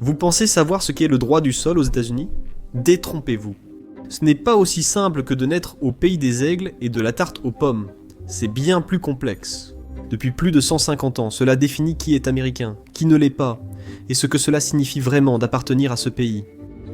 Vous pensez savoir ce qu'est le droit du sol aux États-Unis? Détrompez-vous. Ce n'est pas aussi simple que de naître au pays des aigles et de la tarte aux pommes. C'est bien plus complexe. Depuis plus de 150 ans, cela définit qui est américain, qui ne l'est pas, et ce que cela signifie vraiment d'appartenir à ce pays.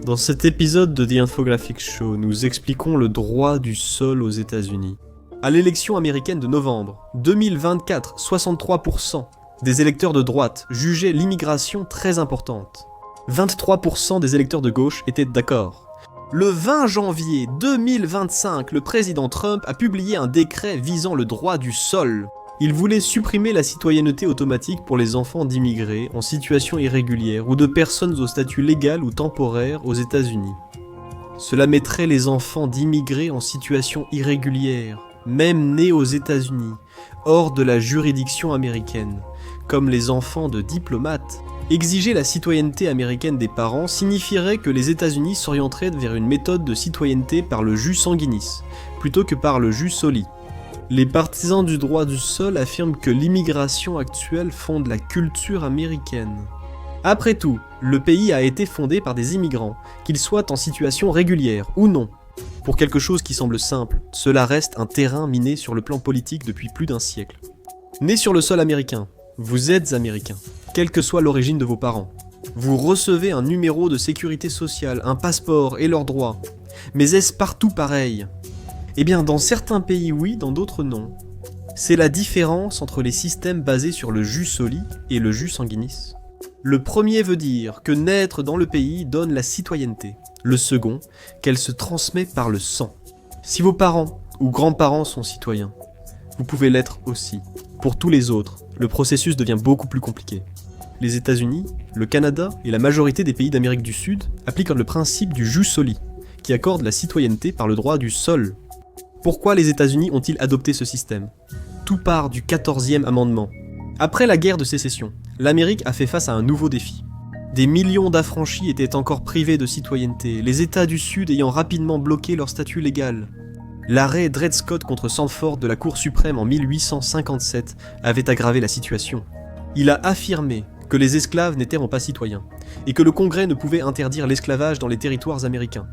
Dans cet épisode de The Infographic Show, nous expliquons le droit du sol aux États-Unis. À l'élection américaine de novembre 2024, 63% des électeurs de droite jugeaient l'immigration très importante. 23% des électeurs de gauche étaient d'accord. Le 20 janvier 2025, le président Trump a publié un décret visant le droit du sol. Il voulait supprimer la citoyenneté automatique pour les enfants d'immigrés en situation irrégulière ou de personnes au statut légal ou temporaire aux États-Unis. Cela mettrait les enfants d'immigrés en situation irrégulière, même nés aux États-Unis, hors de la juridiction américaine, comme les enfants de diplomates. Exiger la citoyenneté américaine des parents signifierait que les États-Unis s'orienteraient vers une méthode de citoyenneté par le jus sanguinis, plutôt que par le jus soli. Les partisans du droit du sol affirment que l'immigration actuelle fonde la culture américaine. Après tout, le pays a été fondé par des immigrants, qu'ils soient en situation régulière ou non. Pour quelque chose qui semble simple, cela reste un terrain miné sur le plan politique depuis plus d'un siècle. Né sur le sol américain, vous êtes américain, quelle que soit l'origine de vos parents. Vous recevez un numéro de sécurité sociale, un passeport et leurs droits. Mais est-ce partout pareil ? Eh bien, dans certains pays oui, dans d'autres non. C'est la différence entre les systèmes basés sur le jus soli et le jus sanguinis. Le premier veut dire que naître dans le pays donne la citoyenneté. Le second, qu'elle se transmet par le sang. Si vos parents ou grands-parents sont citoyens, vous pouvez l'être aussi. Pour tous les autres, le processus devient beaucoup plus compliqué. Les États-Unis, le Canada et la majorité des pays d'Amérique du Sud appliquent le principe du jus soli, qui accorde la citoyenneté par le droit du sol. Pourquoi les États-Unis ont-ils adopté ce système? Tout part du 14e amendement. Après la guerre de sécession, l'Amérique a fait face à un nouveau défi. Des millions d'affranchis étaient encore privés de citoyenneté, les États du Sud ayant rapidement bloqué leur statut légal. L'arrêt Dred Scott contre Sandford de la Cour suprême en 1857 avait aggravé la situation. Il a affirmé que les esclaves n'étaient pas citoyens, et que le Congrès ne pouvait interdire l'esclavage dans les territoires américains.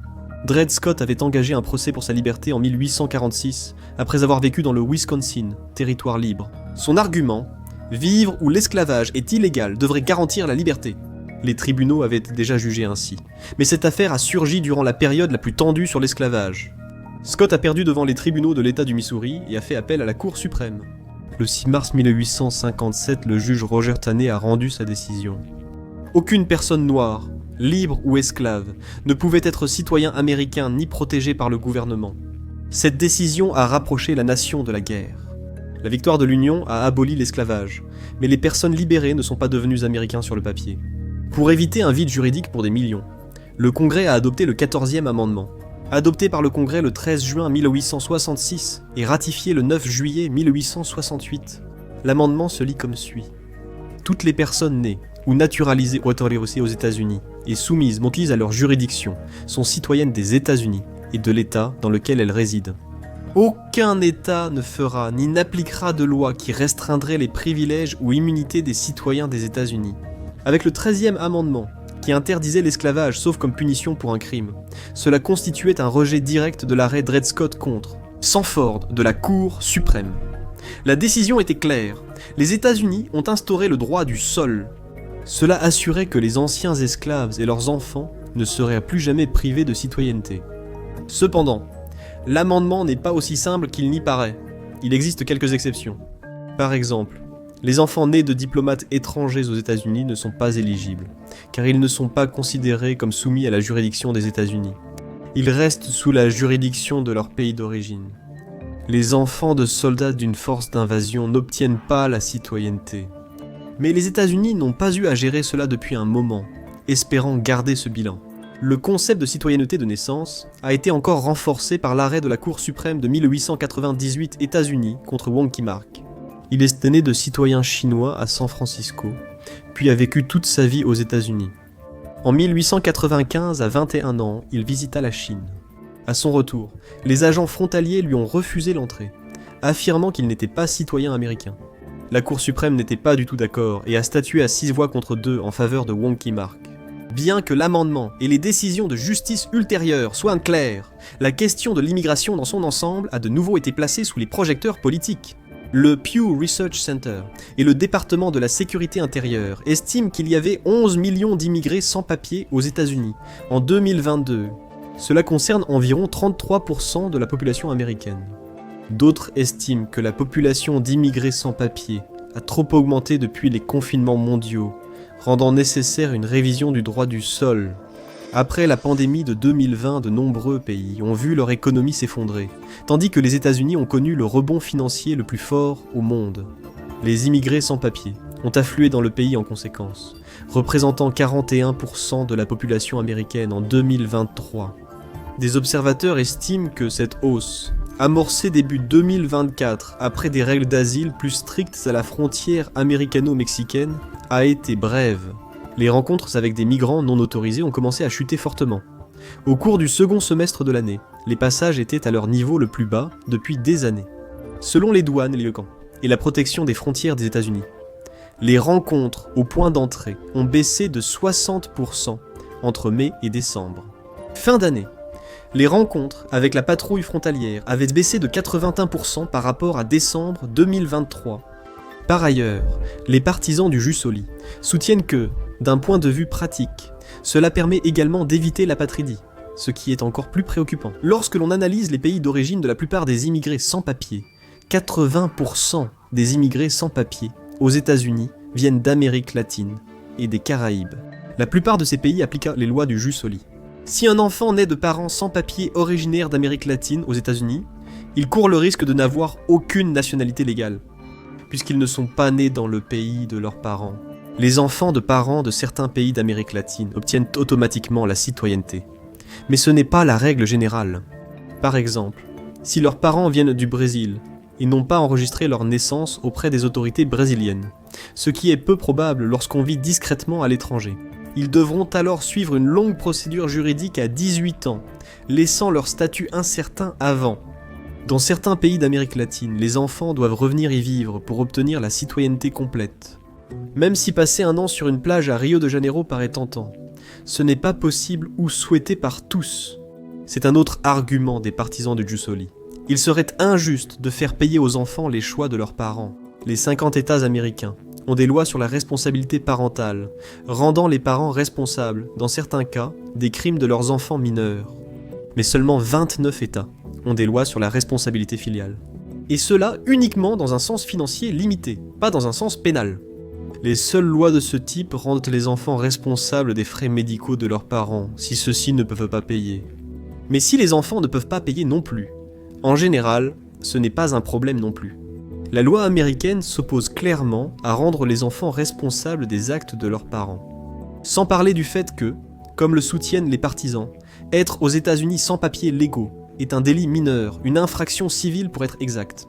Dred Scott avait engagé un procès pour sa liberté en 1846, après avoir vécu dans le Wisconsin, territoire libre. Son argument, vivre où l'esclavage est illégal, devrait garantir la liberté. Les tribunaux avaient déjà jugé ainsi. Mais cette affaire a surgi durant la période la plus tendue sur l'esclavage. Scott a perdu devant les tribunaux de l'État du Missouri et a fait appel à la Cour suprême. Le 6 mars 1857, le juge Roger Taney a rendu sa décision. Aucune personne noire, libre ou esclave, ne pouvait être citoyen américain ni protégé par le gouvernement. Cette décision a rapproché la nation de la guerre. La victoire de l'Union a aboli l'esclavage, mais les personnes libérées ne sont pas devenues américains sur le papier. Pour éviter un vide juridique pour des millions, le Congrès a adopté le 14e amendement. Adopté par le Congrès le 13 juin 1866 et ratifié le 9 juillet 1868. L'amendement se lit comme suit. Toutes les personnes nées ou naturalisées aux États-Unis et soumises à leur juridiction sont citoyennes des États-Unis et de l'État dans lequel elles résident. Aucun État ne fera ni n'appliquera de loi qui restreindrait les privilèges ou immunités des citoyens des États-Unis. Avec le 13e amendement, qui interdisait l'esclavage sauf comme punition pour un crime, cela constituait un rejet direct de l'arrêt Dred Scott contre Sandford de la Cour suprême. La décision était claire, les États-Unis ont instauré le droit du sol. Cela assurait que les anciens esclaves et leurs enfants ne seraient plus jamais privés de citoyenneté. Cependant, l'amendement n'est pas aussi simple qu'il n'y paraît. Il existe quelques exceptions. Par exemple, les enfants nés de diplomates étrangers aux États-Unis ne sont pas éligibles, car ils ne sont pas considérés comme soumis à la juridiction des États-Unis. Ils restent sous la juridiction de leur pays d'origine. Les enfants de soldats d'une force d'invasion n'obtiennent pas la citoyenneté. Mais les États-Unis n'ont pas eu à gérer cela depuis un moment, espérant garder ce bilan. Le concept de citoyenneté de naissance a été encore renforcé par l'arrêt de la Cour suprême de 1898 États-Unis contre Wong Ki-mark. Il est né de citoyen chinois à San Francisco, puis a vécu toute sa vie aux États-Unis. En 1895, à 21 ans, il visita la Chine. À son retour, les agents frontaliers lui ont refusé l'entrée, affirmant qu'il n'était pas citoyen américain. La Cour suprême n'était pas du tout d'accord et a statué à 6 voix contre 2 en faveur de Wong Ki-mark. Bien que l'amendement et les décisions de justice ultérieures soient claires, la question de l'immigration dans son ensemble a de nouveau été placée sous les projecteurs politiques. Le Pew Research Center et le département de la sécurité intérieure estiment qu'il y avait 11 millions d'immigrés sans papier aux États-Unis en 2022. Cela concerne environ 33% de la population américaine. D'autres estiment que la population d'immigrés sans papier a trop augmenté depuis les confinements mondiaux, rendant nécessaire une révision du droit du sol. Après la pandémie de 2020, de nombreux pays ont vu leur économie s'effondrer, tandis que les États-Unis ont connu le rebond financier le plus fort au monde. Les immigrés sans papier ont afflué dans le pays en conséquence, représentant 41% de la population américaine en 2023. Des observateurs estiment que cette hausse, amorcée début 2024 après des règles d'asile plus strictes à la frontière américano-mexicaine, a été brève. Les rencontres avec des migrants non autorisés ont commencé à chuter fortement. Au cours du second semestre de l'année, les passages étaient à leur niveau le plus bas depuis des années. Selon les douanes et les camps, et la protection des frontières des États-Unis, les rencontres au point d'entrée ont baissé de 60% entre mai et décembre. Fin d'année, les rencontres avec la patrouille frontalière avaient baissé de 81% par rapport à décembre 2023. Par ailleurs, les partisans du jus soli soutiennent que, d'un point de vue pratique, cela permet également d'éviter l'apatridie, ce qui est encore plus préoccupant. Lorsque l'on analyse les pays d'origine de la plupart des immigrés sans papier, 80% des immigrés sans papier aux États-Unis viennent d'Amérique latine et des Caraïbes. La plupart de ces pays appliquent les lois du jus soli. Si un enfant naît de parents sans papier originaires d'Amérique latine aux États-Unis, il court le risque de n'avoir aucune nationalité légale, puisqu'ils ne sont pas nés dans le pays de leurs parents. Les enfants de parents de certains pays d'Amérique latine obtiennent automatiquement la citoyenneté. Mais ce n'est pas la règle générale. Par exemple, si leurs parents viennent du Brésil, ils n'ont pas enregistré leur naissance auprès des autorités brésiliennes, ce qui est peu probable lorsqu'on vit discrètement à l'étranger. Ils devront alors suivre une longue procédure juridique à 18 ans, laissant leur statut incertain avant. Dans certains pays d'Amérique latine, les enfants doivent revenir y vivre pour obtenir la citoyenneté complète. Même si passer un an sur une plage à Rio de Janeiro paraît tentant, ce n'est pas possible ou souhaité par tous. C'est un autre argument des partisans du jus soli. Il serait injuste de faire payer aux enfants les choix de leurs parents. Les 50 États américains ont des lois sur la responsabilité parentale, rendant les parents responsables, dans certains cas, des crimes de leurs enfants mineurs. Mais seulement 29 États ont des lois sur la responsabilité filiale. Et cela uniquement dans un sens financier limité, pas dans un sens pénal. Les seules lois de ce type rendent les enfants responsables des frais médicaux de leurs parents, si ceux-ci ne peuvent pas payer. Mais si les enfants ne peuvent pas payer non plus, en général, ce n'est pas un problème non plus. La loi américaine s'oppose clairement à rendre les enfants responsables des actes de leurs parents. Sans parler du fait que, comme le soutiennent les partisans, être aux États-Unis sans papiers légaux est un délit mineur, une infraction civile pour être exact.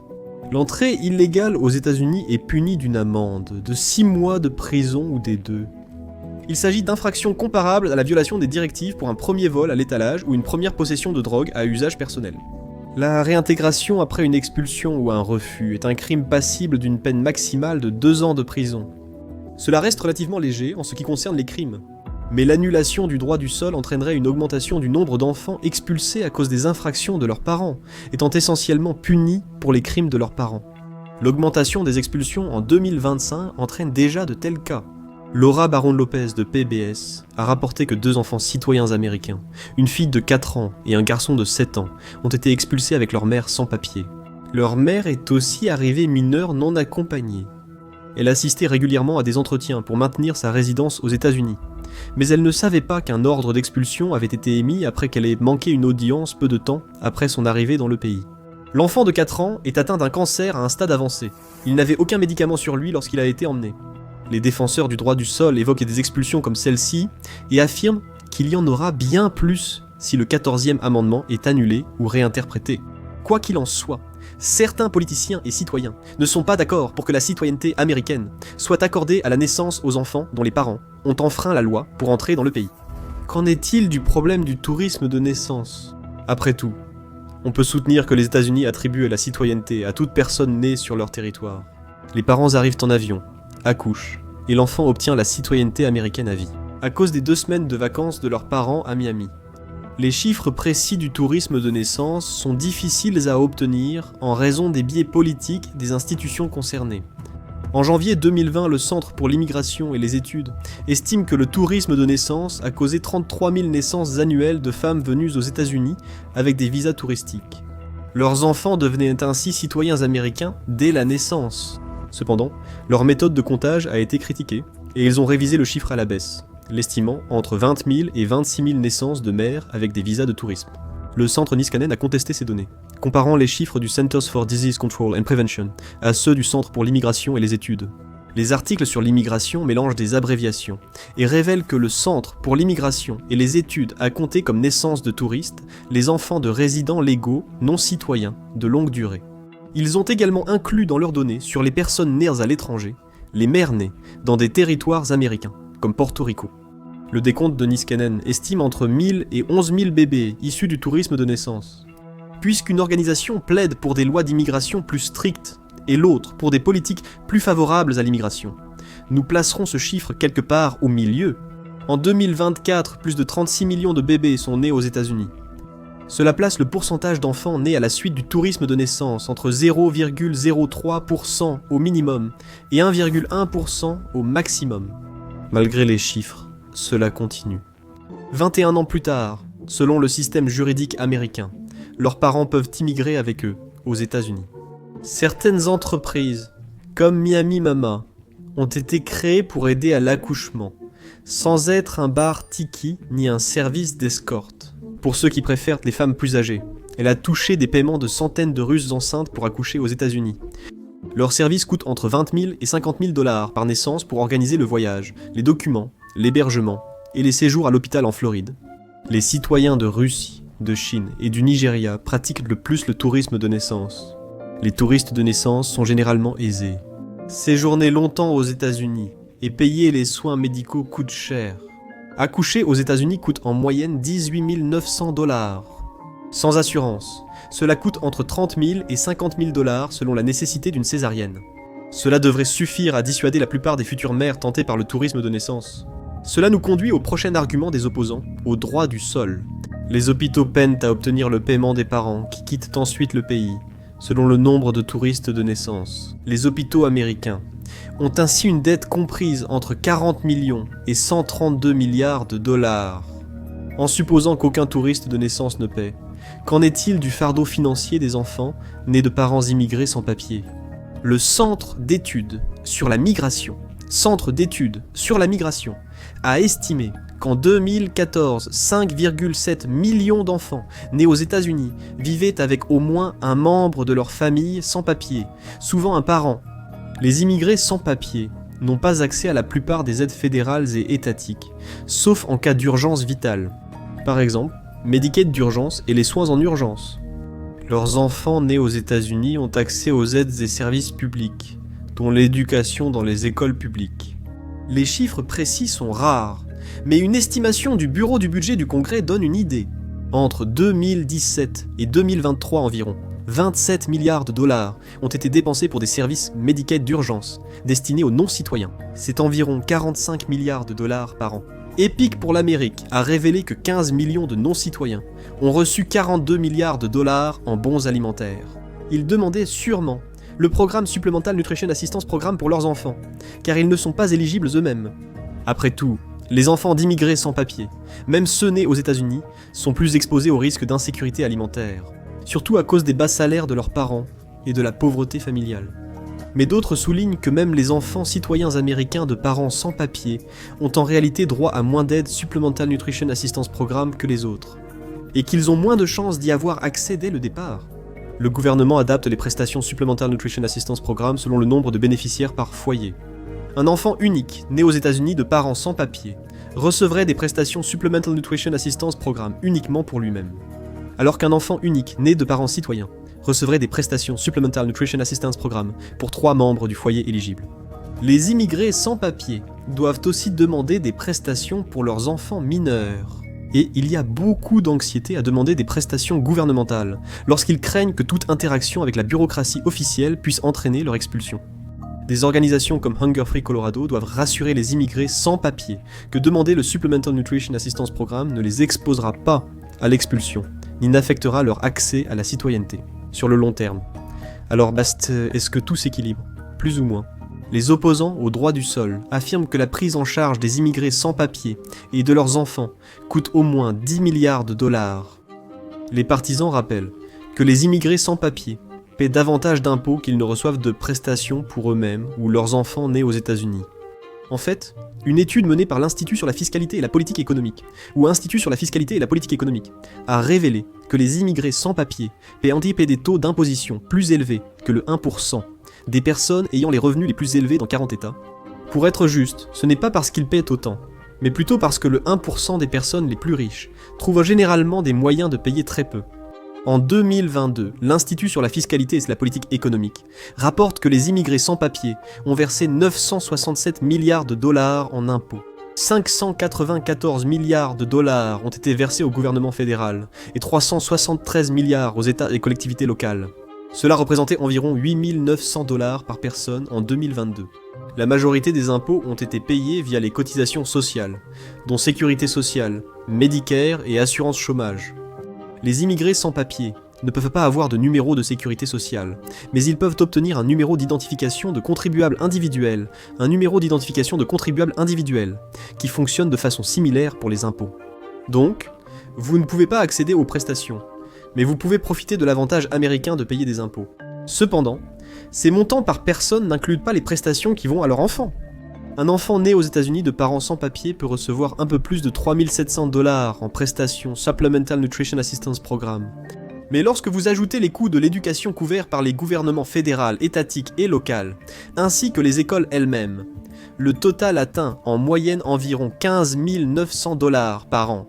L'entrée illégale aux États-Unis est punie d'une amende, de 6 mois de prison ou des deux. Il s'agit d'infractions comparables à la violation des directives pour un premier vol à l'étalage ou une première possession de drogue à usage personnel. La réintégration après une expulsion ou un refus est un crime passible d'une peine maximale de 2 ans de prison. Cela reste relativement léger en ce qui concerne les crimes, mais l'annulation du droit du sol entraînerait une augmentation du nombre d'enfants expulsés à cause des infractions de leurs parents, étant essentiellement punis pour les crimes de leurs parents. L'augmentation des expulsions en 2025 entraîne déjà de tels cas. Laura Baron Lopez de PBS a rapporté que 2 enfants citoyens américains, une fille de 4 ans et un garçon de 7 ans, ont été expulsés avec leur mère sans papier. Leur mère est aussi arrivée mineure non accompagnée. Elle assistait régulièrement à des entretiens pour maintenir sa résidence aux États-Unis. Mais elle ne savait pas qu'un ordre d'expulsion avait été émis après qu'elle ait manqué une audience peu de temps après son arrivée dans le pays. L'enfant de 4 ans est atteint d'un cancer à un stade avancé. Il n'avait aucun médicament sur lui lorsqu'il a été emmené. Les défenseurs du droit du sol évoquent des expulsions comme celle-ci et affirment qu'il y en aura bien plus si le 14e amendement est annulé ou réinterprété. Quoi qu'il en soit, certains politiciens et citoyens ne sont pas d'accord pour que la citoyenneté américaine soit accordée à la naissance aux enfants dont les parents ont enfreint la loi pour entrer dans le pays. Qu'en est-il du problème du tourisme de naissance ? Après tout, on peut soutenir que les États-Unis attribuent la citoyenneté à toute personne née sur leur territoire. Les parents arrivent en avion, accouchent, et l'enfant obtient la citoyenneté américaine à vie. à cause des 2 semaines de vacances de leurs parents à Miami. Les chiffres précis du tourisme de naissance sont difficiles à obtenir en raison des biais politiques des institutions concernées. En janvier 2020, le Centre pour l'immigration et les études estime que le tourisme de naissance a causé 33 000 naissances annuelles de femmes venues aux États-Unis avec des visas touristiques. Leurs enfants devenaient ainsi citoyens américains dès la naissance. Cependant, leur méthode de comptage a été critiquée et ils ont révisé le chiffre à la baisse, l'estimant entre 20 000 et 26 000 naissances de mères avec des visas de tourisme. Le centre Niskanen a contesté ces données, comparant les chiffres du Centers for Disease Control and Prevention à ceux du Centre pour l'immigration et les études. Les articles sur l'immigration mélangent des abréviations et révèlent que le Centre pour l'immigration et les études a compté comme naissance de touristes les enfants de résidents légaux non citoyens de longue durée. Ils ont également inclus dans leurs données sur les personnes nées à l'étranger les mères nées dans des territoires américains, comme Porto Rico. Le décompte de Niskanen estime entre 1000 et 11 000 bébés issus du tourisme de naissance. Puisqu'une organisation plaide pour des lois d'immigration plus strictes et l'autre pour des politiques plus favorables à l'immigration, nous placerons ce chiffre quelque part au milieu. En 2024, plus de 36 millions de bébés sont nés aux États-Unis. Cela place le pourcentage d'enfants nés à la suite du tourisme de naissance entre 0,03% au minimum et 1,1% au maximum. Malgré les chiffres, cela continue. 21 ans plus tard, selon le système juridique américain, leurs parents peuvent immigrer avec eux aux États-Unis. Certaines entreprises, comme Miami Mama, ont été créées pour aider à l'accouchement, sans être un bar tiki ni un service d'escorte. Pour ceux qui préfèrent les femmes plus âgées, elle a touché des paiements de centaines de Russes enceintes pour accoucher aux États-Unis. Leur service coûte entre 20 000 et 50 000 $ par naissance pour organiser le voyage, les documents, l'hébergement et les séjours à l'hôpital en Floride. Les citoyens de Russie, de Chine et du Nigeria pratiquent le plus le tourisme de naissance. Les touristes de naissance sont généralement aisés. Séjourner longtemps aux États-Unis et payer les soins médicaux coûte cher. Accoucher aux États-Unis coûte en moyenne 18 900 $. Sans assurance, cela coûte entre 30 000 et 50 000 $ selon la nécessité d'une césarienne. Cela devrait suffire à dissuader la plupart des futures mères tentées par le tourisme de naissance. Cela nous conduit au prochain argument des opposants, au droit du sol. Les hôpitaux peinent à obtenir le paiement des parents qui quittent ensuite le pays, selon le nombre de touristes de naissance. Les hôpitaux américains ont ainsi une dette comprise entre 40 millions et 132 milliards de $. En supposant qu'aucun touriste de naissance ne paie, qu'en est-il du fardeau financier des enfants nés de parents immigrés sans papier ? Le Centre d'études sur la migration, a estimé qu'en 2014, 5,7 millions d'enfants nés aux États-Unis vivaient avec au moins un membre de leur famille sans papier, souvent un parent. Les immigrés sans papier n'ont pas accès à la plupart des aides fédérales et étatiques, sauf en cas d'urgence vitale. Par exemple, Medicaid d'urgence et les soins en urgence. Leurs enfants nés aux États-Unis ont accès aux aides et services publics, dont l'éducation dans les écoles publiques. Les chiffres précis sont rares, mais une estimation du Bureau du budget du Congrès donne une idée. Entre 2017 et 2023 environ, 27 milliards de $ ont été dépensés pour des services Medicaid d'urgence, destinés aux non-citoyens. C'est environ 45 milliards de $ par an. Epic pour l'Amérique a révélé que 15 millions de non-citoyens ont reçu 42 milliards de $ en bons alimentaires. Ils demandaient sûrement le programme Supplemental Nutrition Assistance Programme pour leurs enfants, car ils ne sont pas éligibles eux-mêmes. Après tout, les enfants d'immigrés sans papier, même ceux nés aux États-Unis, sont plus exposés au risque d'insécurité alimentaire, surtout à cause des bas salaires de leurs parents et de la pauvreté familiale. Mais d'autres soulignent que même les enfants citoyens américains de parents sans papier ont en réalité droit à moins d'aide Supplemental Nutrition Assistance Programme que les autres, et qu'ils ont moins de chances d'y avoir accès dès le départ. Le gouvernement adapte les prestations Supplemental Nutrition Assistance Programme selon le nombre de bénéficiaires par foyer. Un enfant unique, né aux États-Unis de parents sans papier, recevrait des prestations Supplemental Nutrition Assistance Programme uniquement pour lui-même, alors qu'un enfant unique, né de parents citoyens, recevrait des prestations Supplemental Nutrition Assistance Programme pour 3 membres du foyer éligible. Les immigrés sans papier doivent aussi demander des prestations pour leurs enfants mineurs. Et il y a beaucoup d'anxiété à demander des prestations gouvernementales, lorsqu'ils craignent que toute interaction avec la bureaucratie officielle puisse entraîner leur expulsion. Des organisations comme Hunger Free Colorado doivent rassurer les immigrés sans papier que demander le Supplemental Nutrition Assistance Program ne les exposera pas à l'expulsion, ni n'affectera leur accès à la citoyenneté, sur le long terme. Alors est-ce que tout s'équilibre? Plus ou moins. Les opposants au droit du sol affirment que la prise en charge des immigrés sans papier et de leurs enfants coûte au moins 10 milliards de dollars. Les partisans rappellent que les immigrés sans papier paient davantage d'impôts qu'ils ne reçoivent de prestations pour eux-mêmes ou leurs enfants nés aux États-Unis. En fait, une étude menée par l'Institut sur la fiscalité et la politique économique, ou Institut sur la fiscalité et la politique économique, a révélé que les immigrés sans papier paient des taux d'imposition plus élevés que le 1% des personnes ayant les revenus les plus élevés dans 40 États. Pour être juste, ce n'est pas parce qu'ils paient autant, mais plutôt parce que le 1% des personnes les plus riches trouvent généralement des moyens de payer très peu. En 2022, l'Institut sur la fiscalité et la politique économique rapporte que les immigrés sans papier ont versé 967 milliards de dollars en impôts. 594 milliards de dollars ont été versés au gouvernement fédéral et 373 milliards aux États et collectivités locales. Cela représentait environ 8 900 dollars par personne en 2022. La majorité des impôts ont été payés via les cotisations sociales, dont sécurité sociale, Medicare et assurance chômage. Les immigrés sans papier ne peuvent pas avoir de numéro de sécurité sociale, mais ils peuvent obtenir un numéro d'identification de contribuable individuel, qui fonctionne de façon similaire pour les impôts. Donc, vous ne pouvez pas accéder aux prestations, mais vous pouvez profiter de l'avantage américain de payer des impôts. Cependant, ces montants par personne n'incluent pas les prestations qui vont à leur enfant. Un enfant né aux États-Unis de parents sans papier peut recevoir un peu plus de 3 700 dollars en prestations Supplemental Nutrition Assistance Program. Mais lorsque vous ajoutez les coûts de l'éducation couverts par les gouvernements fédéral, étatique et local, ainsi que les écoles elles-mêmes, le total atteint en moyenne environ 15 900 dollars par an.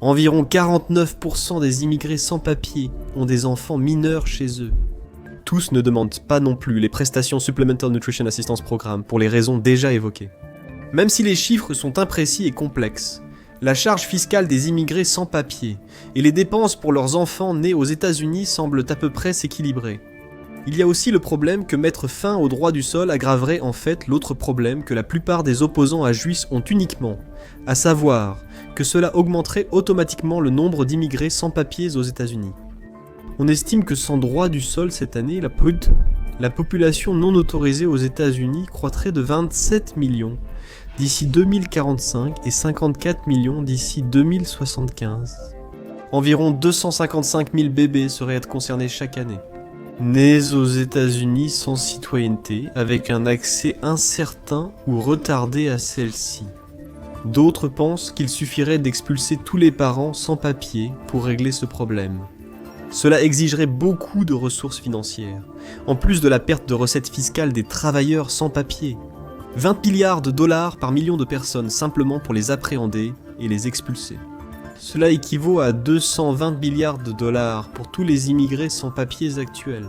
Environ 49% des immigrés sans papier ont des enfants mineurs chez eux. Tous ne demandent pas non plus les prestations Supplemental Nutrition Assistance Program pour les raisons déjà évoquées. Même si les chiffres sont imprécis et complexes, la charge fiscale des immigrés sans papier et les dépenses pour leurs enfants nés aux États-Unis semblent à peu près s'équilibrer. Il y a aussi le problème que mettre fin au droit du sol aggraverait en fait l'autre problème que la plupart des opposants à Juice ont uniquement, à savoir que cela augmenterait automatiquement le nombre d'immigrés sans papiers aux États-Unis. On estime que sans droit du sol cette année, la population non autorisée aux États-Unis croîtrait de 27 millions d'ici 2045 et 54 millions d'ici 2075. Environ 255 000 bébés seraient concernés chaque année. Nés aux États-Unis sans citoyenneté, avec un accès incertain ou retardé à celle-ci. D'autres pensent qu'il suffirait d'expulser tous les parents sans papier pour régler ce problème. Cela exigerait beaucoup de ressources financières, en plus de la perte de recettes fiscales des travailleurs sans papier. 20 milliards de dollars par million de personnes simplement pour les appréhender et les expulser. Cela équivaut à 220 milliards de dollars pour tous les immigrés sans papiers actuels.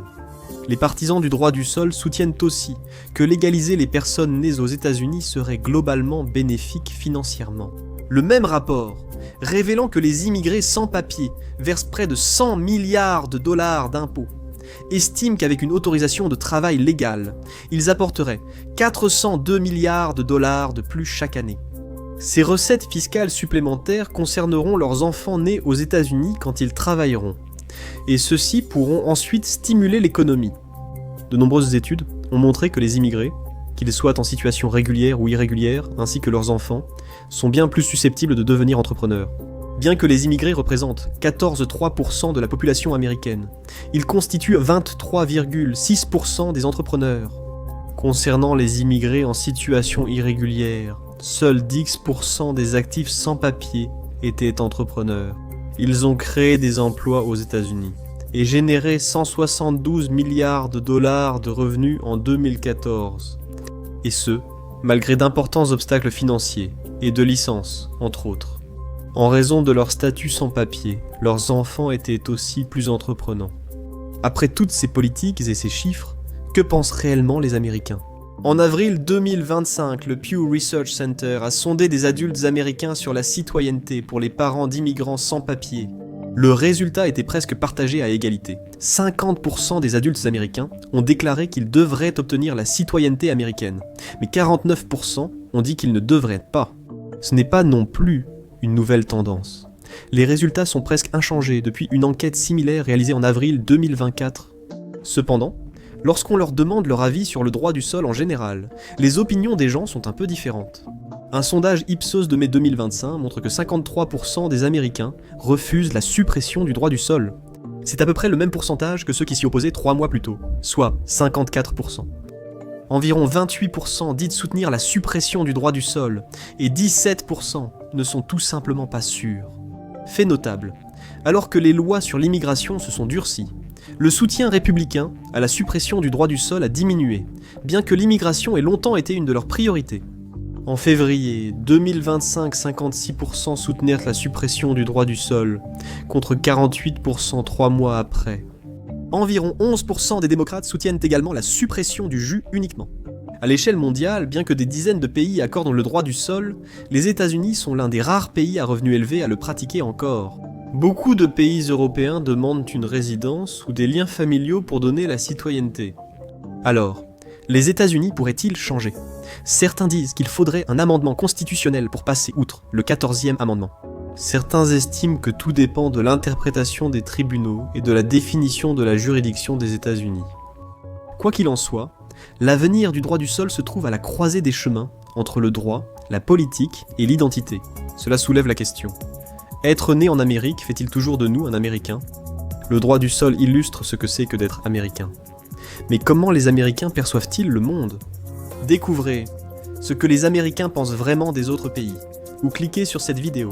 Les partisans du droit du sol soutiennent aussi que légaliser les personnes nées aux États-Unis serait globalement bénéfique financièrement. Le même rapport, révélant que les immigrés sans papiers versent près de 100 milliards de dollars d'impôts, estime qu'avec une autorisation de travail légale, ils apporteraient 402 milliards de dollars de plus chaque année. Ces recettes fiscales supplémentaires concerneront leurs enfants nés aux États-Unis quand ils travailleront, et ceux-ci pourront ensuite stimuler l'économie. De nombreuses études ont montré que les immigrés, qu'ils soient en situation régulière ou irrégulière, ainsi que leurs enfants, sont bien plus susceptibles de devenir entrepreneurs. Bien que les immigrés représentent 14,3% de la population américaine, ils constituent 23,6% des entrepreneurs. Concernant les immigrés en situation irrégulière, seuls 10% des actifs sans papier étaient entrepreneurs. Ils ont créé des emplois aux États-Unis et généré 172 milliards de dollars de revenus en 2014. Et ce, malgré d'importants obstacles financiers et de licences, entre autres. En raison de leur statut sans papier, leurs enfants étaient aussi plus entreprenants. Après toutes ces politiques et ces chiffres, que pensent réellement les Américains ? En avril 2025, le Pew Research Center a sondé des adultes américains sur la citoyenneté pour les parents d'immigrants sans papier. Le résultat était presque partagé à égalité. 50% des adultes américains ont déclaré qu'ils devraient obtenir la citoyenneté américaine, mais 49% ont dit qu'ils ne devraient pas. Ce n'est pas non plus une nouvelle tendance. Les résultats sont presque inchangés depuis une enquête similaire réalisée en avril 2024. Cependant, lorsqu'on leur demande leur avis sur le droit du sol en général, les opinions des gens sont un peu différentes. Un sondage Ipsos de mai 2025 montre que 53% des Américains refusent la suppression du droit du sol. C'est à peu près le même pourcentage que ceux qui s'y opposaient 3 mois plus tôt, soit 54%. Environ 28% disent soutenir la suppression du droit du sol, et 17% ne sont tout simplement pas sûrs. Fait notable, alors que les lois sur l'immigration se sont durcies, le soutien républicain à la suppression du droit du sol a diminué, bien que l'immigration ait longtemps été une de leurs priorités. En février 2025, 56% soutenaient la suppression du droit du sol, contre 48% 3 mois après. Environ 11% des démocrates soutiennent également la suppression du jus uniquement. À l'échelle mondiale, bien que des dizaines de pays accordent le droit du sol, les États-Unis sont l'un des rares pays à revenus élevés à le pratiquer encore. Beaucoup de pays européens demandent une résidence ou des liens familiaux pour donner la citoyenneté. Alors, les États-Unis pourraient-ils changer ? Certains disent qu'il faudrait un amendement constitutionnel pour passer outre le 14e amendement. Certains estiment que tout dépend de l'interprétation des tribunaux et de la définition de la juridiction des États-Unis. Quoi qu'il en soit, l'avenir du droit du sol se trouve à la croisée des chemins entre le droit, la politique et l'identité. Cela soulève la question. Être né en Amérique fait-il toujours de nous un Américain ? Le droit du sol illustre ce que c'est que d'être Américain. Mais comment les Américains perçoivent-ils le monde ? Découvrez ce que les Américains pensent vraiment des autres pays, ou cliquez sur cette vidéo